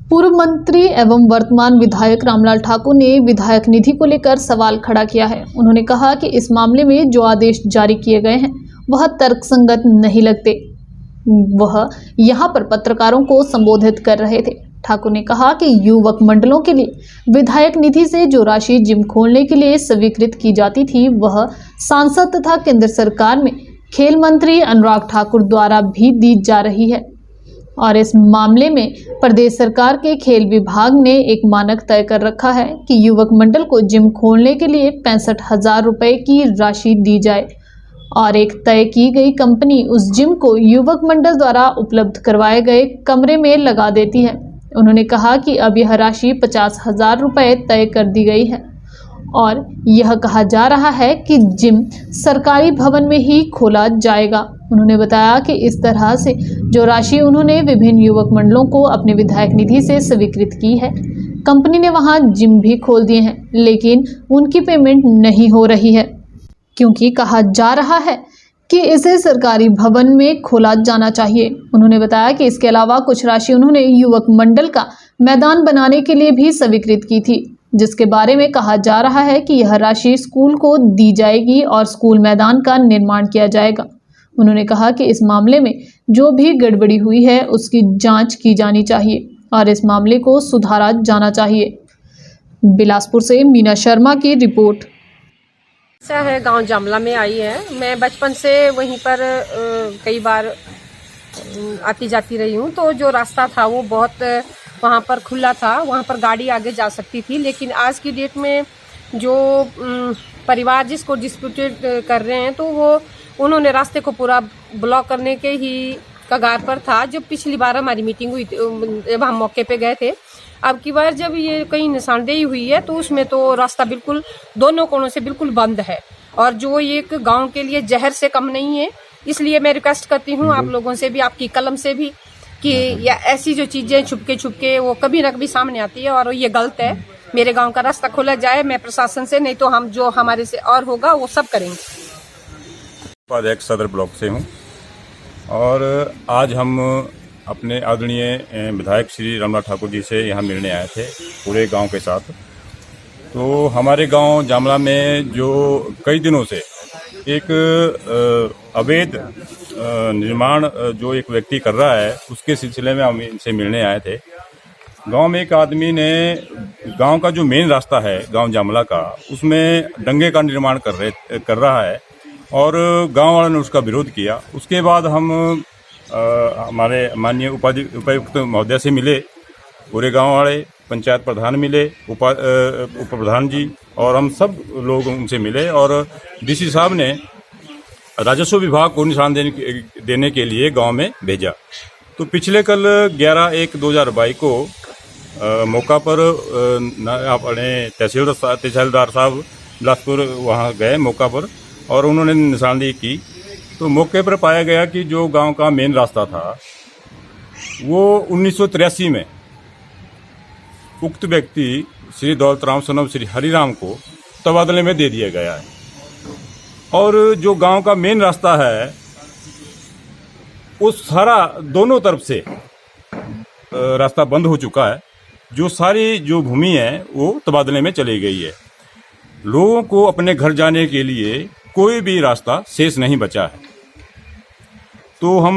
पूर्व मंत्री एवं वर्तमान विधायक रामलाल ठाकुर ने विधायक निधि को लेकर सवाल खड़ा किया है। उन्होंने कहा कि इस मामले में जो आदेश जारी किए गए हैं वह तर्कसंगत नहीं लगते। वह यहां पर पत्रकारों को संबोधित कर रहे थे। ठाकुर ने कहा कि युवक मंडलों के लिए विधायक निधि से जो राशि जिम खोलने के लिए स्वीकृत की जाती थी वह सांसद तथा केंद्र सरकार में खेल मंत्री अनुराग ठाकुर द्वारा भी दी जा रही है और इस मामले में प्रदेश सरकार के खेल विभाग ने एक मानक तय कर रखा है कि युवक मंडल को जिम खोलने के लिए 65,000 रुपए की राशि दी जाए और एक तय की गई कंपनी उस जिम को युवक मंडल द्वारा उपलब्ध करवाए गए कमरे में लगा देती है। उन्होंने कहा कि अब यह राशि 50,000 रुपए तय कर दी गई है और यह कहा जा रहा है कि जिम सरकारी भवन में ही खोला जाएगा। उन्होंने बताया कि इस तरह से जो राशि उन्होंने विभिन्न युवक मंडलों को अपने विधायक निधि से स्वीकृत की है, कंपनी ने वहां जिम भी खोल दिए हैं, लेकिन उनकी पेमेंट नहीं हो रही है क्योंकि कहा जा रहा है कि इसे सरकारी भवन में खोला जाना चाहिए। उन्होंने बताया कि इसके अलावा कुछ राशि उन्होंने युवक मंडल का मैदान बनाने के लिए भी स्वीकृत की थी, जिसके बारे में कहा जा रहा है कि यह राशि स्कूल को दी जाएगी और स्कूल मैदान का निर्माण किया जाएगा। उन्होंने कहा कि इस मामले में जो भी गड़बड़ी हुई है उसकी जांच की जानी चाहिए और इस मामले को सुधारा जाना चाहिए। बिलासपुर से मीना शर्मा की रिपोर्ट। ऐसा है, गांव जामला में आई है। मैं बचपन से वहीं पर कई बार आती जाती रही हूँ। तो जो रास्ता था वो बहुत वहाँ पर खुला था, वहाँ पर गाड़ी आगे जा सकती थी। लेकिन आज की डेट में जो परिवार जिसको डिस्प्यूटेड कर रहे हैं, तो वो उन्होंने रास्ते को पूरा ब्लॉक करने के ही कगार पर था। जब पिछली बार हमारी मीटिंग हुई जब हम मौके पे गए थे, अब की बार जब ये कहीं निशानदेही हुई है तो उसमें तो रास्ता बिल्कुल दोनों कोनों से बिल्कुल बंद है और जो एक गांव के लिए जहर से कम नहीं है। इसलिए मैं रिक्वेस्ट करती हूँ आप लोगों से भी, आपकी कलम से भी, कि या ऐसी जो चीजें छुपके वो कभी न कभी सामने आती है और ये गलत है। मेरे गांव का रास्ता खोला जाए, मैं प्रशासन से, नहीं तो हम जो हमारे से और होगा वो सब करेंगे। उपाध्यक्ष सदर ब्लॉक से हूँ और आज हम अपने आदरणीय विधायक श्री रामलाल ठाकुर जी से यहाँ मिलने आए थे पूरे गांव के साथ। तो हमारे गांव जामला में जो कई दिनों से एक अवैध निर्माण जो एक व्यक्ति कर रहा है, उसके सिलसिले में हम इनसे मिलने आए थे। गांव में एक आदमी ने गांव का जो मेन रास्ता है गांव जामला का, उसमें डंगे का निर्माण कर रहा है और गांव वालों ने उसका विरोध किया। उसके बाद हम हमारे माननीय उपायुक्त महोदय से मिले, पूरे गांव वाले, पंचायत प्रधान मिले, उप प्रधान जी, और हम सब लोग उनसे मिले और डीसी साहब ने राजस्व विभाग को निशान देने के लिए गांव में भेजा। तो पिछले कल 11/1/2022 को मौका पर अपने तहसीलदार साहब बिलासपुर वहाँ गए मौका पर और उन्होंने निशानदेही की। तो मौके पर पाया गया कि जो गांव का मेन रास्ता था वो 1983 में उक्त व्यक्ति श्री दौलतराम सनम श्री हरिराम को तबादले में दे दिया गया है और जो गांव का मेन रास्ता है वो सारा दोनों तरफ से रास्ता बंद हो चुका है। जो सारी जो भूमि है वो तबादले में चली गई है। लोगों को अपने घर जाने के लिए कोई भी रास्ता शेष नहीं बचा है। तो हम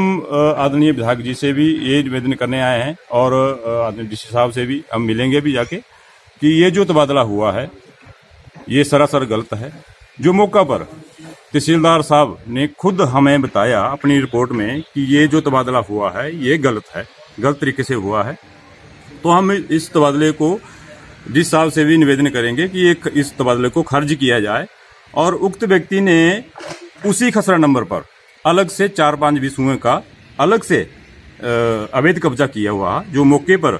आदरणीय विधायक जी से भी ये निवेदन करने आए हैं और आदरणीय डीसी साहब से भी हम मिलेंगे भी जाके कि ये जो तबादला हुआ है ये सरासर गलत है। जो मौका पर तहसीलदार साहब ने खुद हमें बताया अपनी रिपोर्ट में कि ये जो तबादला हुआ है ये गलत है, गलत तरीके से हुआ है। तो हम इस तबादले को डीसी साहब से भी निवेदन करेंगे कि इस तबादले को खारिज किया जाए और उक्त व्यक्ति ने उसी खसरा नंबर पर अलग से 4-5 विसुओं का अलग से अवैध कब्जा किया हुआ, जो मौके पर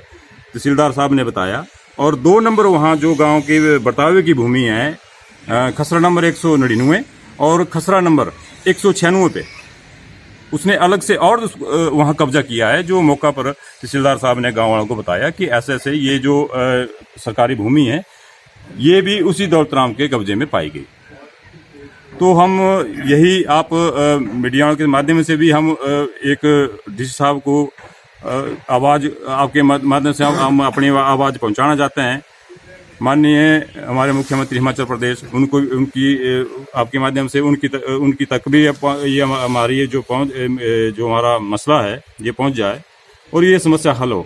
तहसीलदार साहब ने बताया। और 2 नंबर वहाँ जो गांव के बटावे की भूमि है, खसरा नंबर 199 और खसरा नंबर 196 पे उसने अलग से और वहाँ कब्जा किया है। जो मौका पर तहसीलदार साहब ने गाँव वालों को बताया कि ऐसे ऐसे ये जो सरकारी भूमि है ये भी उसी दौलतराम के कब्जे में पाई गई। तो हम यही आप मीडिया के माध्यम से भी हम एक डीसी साहब को आवाज़ आपके माध्यम से हम अपनी आवाज़ पहुंचाना चाहते हैं। माननीय हमारे मुख्यमंत्री हिमाचल प्रदेश, उनको उनकी आपके माध्यम से उनकी तक भी ये हमारी ये जो हमारा मसला है ये पहुंच जाए और ये समस्या हल हो।